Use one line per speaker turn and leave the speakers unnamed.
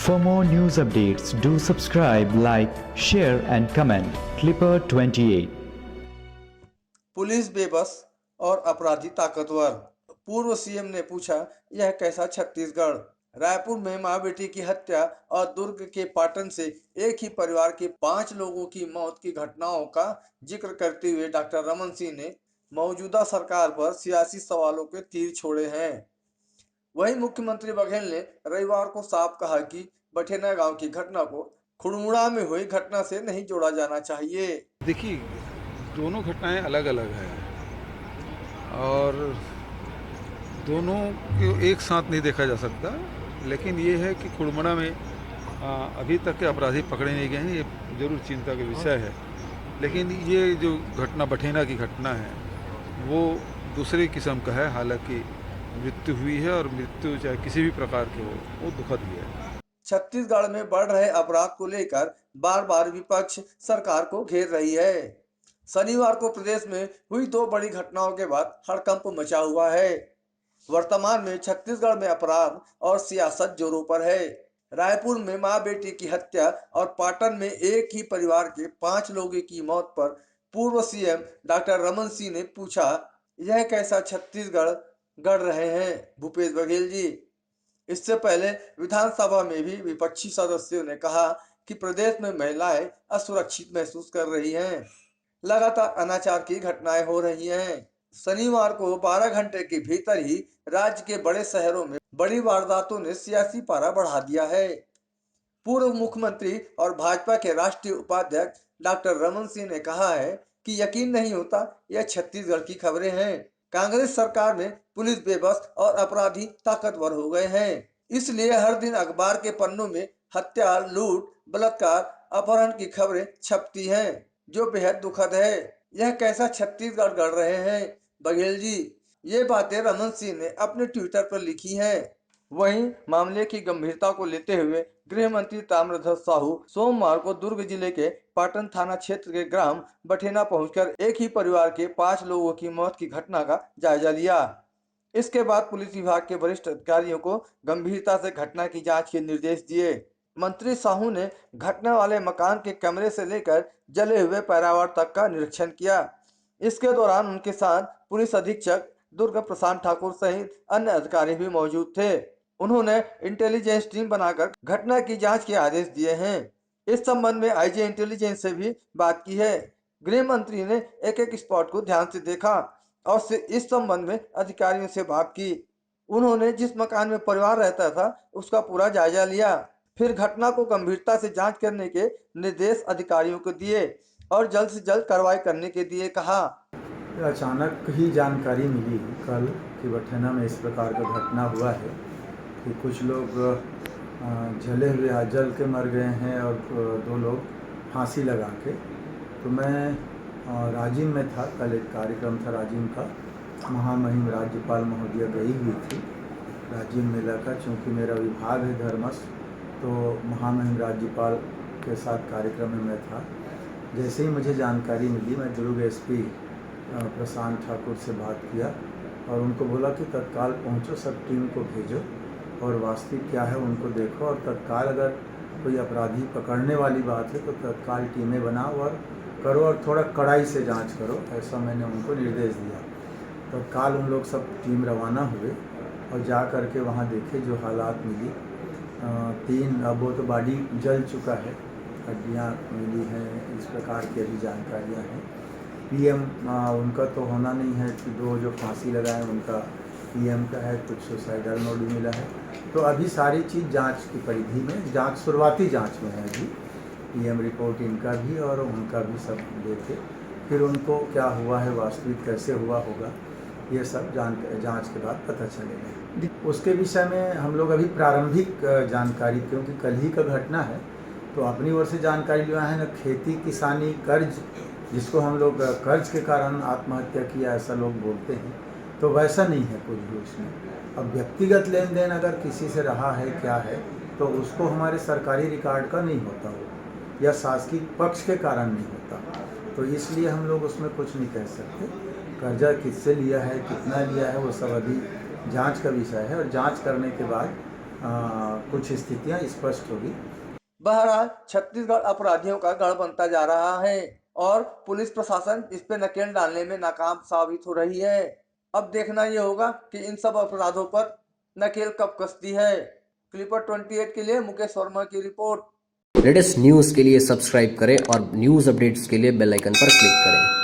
For more news updates, do subscribe, like, share and comment. Clipper 28.
Police बेबस और अपराधी ताकतवर। पूर्व सीएम ने पूछा, यह कैसा छत्तीसगढ़। रायपुर में मां बेटी की हत्या और दुर्ग के पाटन से एक ही परिवार के 5 लोगों की मौत की घटनाओं का जिक्र करते हुए डॉक्टर रमन सिंह ने मौजूदा सरकार पर सियासी सवालों के तीर छोड़े हैं। वहीं मुख्यमंत्री बघेल ने रविवार को साफ कहा कि बठेना गांव की घटना को खुड़मुड़ा में हुई घटना से नहीं जोड़ा जाना चाहिए।
देखिए, दोनों घटनाएं अलग अलग हैं और दोनों को एक साथ नहीं देखा जा सकता। लेकिन ये है कि कुड़मड़ा में अभी तक के अपराधी पकड़े नहीं गए हैं, ये जरूर चिंता का विषय है। लेकिन ये जो घटना बठेना की घटना है वो दूसरे किस्म का है। हालांकि मृत्यु हुई है और मृत्यु चाहे किसी भी प्रकार की हो वो दुखद ही है।
छत्तीसगढ़ में बढ़ रहे अपराध को लेकर बार बार विपक्ष सरकार को घेर रही है। शनिवार को प्रदेश में हुई 2 बड़ी घटनाओं के बाद हड़कंप मचा हुआ है। वर्तमान में छत्तीसगढ़ में अपराध और सियासत जोरों पर है। रायपुर में मां बेटी की हत्या और पाटन में एक ही परिवार के 5 लोगों की मौत पर पूर्व सीएम डॉक्टर रमन सिंह ने पूछा, यह कैसा छत्तीसगढ़ गढ़ रहे हैं भूपेश बघेल जी। इससे पहले विधानसभा में भी विपक्षी सदस्यों ने कहा कि प्रदेश में महिलाएं असुरक्षित महसूस कर रही हैं। लगातार अनाचार की घटनाएं हो रही हैं। शनिवार को 12 घंटे के भीतर ही राज्य के बड़े शहरों में बड़ी वारदातों ने सियासी पारा बढ़ा दिया है। पूर्व मुख्यमंत्री और भाजपा के राष्ट्रीय उपाध्यक्ष डॉक्टर रमन सिंह ने कहा है कि यकीन नहीं होता यह छत्तीसगढ़ की खबरें हैं। कांग्रेस सरकार में पुलिस बेबस और अपराधी ताकतवर हो गए हैं, इसलिए हर दिन अखबार के पन्नों में हत्या, लूट, बलात्कार, अपहरण की खबरें छपती हैं, जो बेहद दुखद है। यह कैसा छत्तीसगढ़ गढ़ रहे हैं बघेल जी। ये बातें रमन सिंह ने अपने ट्विटर पर लिखी हैं। वहीं मामले की गंभीरता को लेते हुए गृह मंत्री ताम्रध्वज साहू सोमवार को दुर्ग जिले के पाटन थाना क्षेत्र के ग्राम बठेना पहुंचकर एक ही परिवार के 5 लोगों की मौत की घटना का जायजा लिया। इसके बाद पुलिस विभाग के वरिष्ठ अधिकारियों को गंभीरता से घटना की जांच के निर्देश दिए। मंत्री साहू ने घटना वाले मकान के कमरे से लेकर जले हुए पैरावार तक का निरीक्षण किया। इसके दौरान उनके साथ पुलिस अधीक्षक दुर्ग प्रशांत ठाकुर सहित अन्य अधिकारी भी मौजूद थे। उन्होंने इंटेलिजेंस टीम बनाकर घटना की जांच के आदेश दिए हैं। इस संबंध में आईजी इंटेलिजेंस से भी बात की है। गृह मंत्री ने एक एक स्पॉट को ध्यान से देखा और इस संबंध में अधिकारियों से बात की। उन्होंने जिस मकान में परिवार रहता था उसका पूरा जायजा लिया, फिर घटना को गंभीरता से जांच करने के निर्देश अधिकारियों को दिए और जल्द से जल्द कार्रवाई करने के दिए कहा।
अचानक ही जानकारी मिली कल कि बठेना में इस प्रकार का घटना हुआ है कि कुछ लोग जले हुए जल के मर गए हैं और 2 लोग फांसी लगा के। तो मैं राजिम में था, कल एक कार्यक्रम था राजिम का। महामहिम राज्यपाल महोदया गई हुई थी राजिम मेला का, चूँकि मेरा विभाग है धर्मस्थ, तो महामहिम राज्यपाल के साथ कार्यक्रम में मैं था। जैसे ही मुझे जानकारी मिली, मैं दुर्ग एसपी प्रशांत ठाकुर से बात किया और उनको बोला कि तत्काल पहुंचो, सब टीम को भेजो और वास्तविक क्या है उनको देखो, और तत्काल अगर कोई अपराधी पकड़ने वाली बात है तो तत्काल टीमें बनाओ और करो और थोड़ा कड़ाई से जांच करो, ऐसा मैंने उनको निर्देश दिया। तत्काल उन लोग सब टीम रवाना हुए और जा कर के वहाँ देखे जो हालात मिली। 3 अब वो तो बॉडी जल चुका है, हड्डियाँ मिली हैं, इस प्रकार की अभी जानकारियाँ हैं। पीएम उनका तो होना नहीं है कि 2 जो फांसी लगाए उनका पीएम का है, कुछ सुसाइडल नोट भी मिला है। तो अभी सारी चीज़ जांच की परिधि में, जांच शुरुआती जांच में है अभी। पीएम रिपोर्ट इनका भी और उनका भी सब देखे, फिर उनको क्या हुआ है, वास्तविक कैसे हुआ होगा, ये सब जांच के बाद पता चलेगा। उसके विषय में हम लोग अभी प्रारंभिक जानकारी, क्योंकि कल ही का घटना है, तो अपनी ओर से जानकारी लिया है। न खेती किसानी कर्ज, जिसको हम लोग कर्ज के कारण आत्महत्या किया ऐसा लोग बोलते हैं, तो वैसा नहीं है कुछ भी उसमें। अब व्यक्तिगत लेन देन अगर किसी से रहा है क्या है, तो उसको हमारे सरकारी रिकॉर्ड का नहीं होता वो, या शासकीय पक्ष के कारण नहीं होता, तो इसलिए हम लोग उसमें कुछ नहीं कह सकते। कर्जा किससे लिया है, कितना लिया है, वो सब अभी जांच का विषय है और जांच करने के बाद कुछ स्थितियां स्पष्ट होगी।
बहरहाल छत्तीसगढ़ अपराधियों का गढ़ बनता जा रहा है और पुलिस प्रशासन इस पे नकेल डालने में नाकाम साबित हो रही है। अब देखना ये होगा कि इन सब अपराधों पर नकेल कब कसती है। क्लिपर 28 के लिए मुकेश वर्मा की रिपोर्ट।
लेटेस्ट न्यूज़ के लिए सब्सक्राइब करें और न्यूज़ अपडेट्स के लिए बेल आइकन पर क्लिक करें।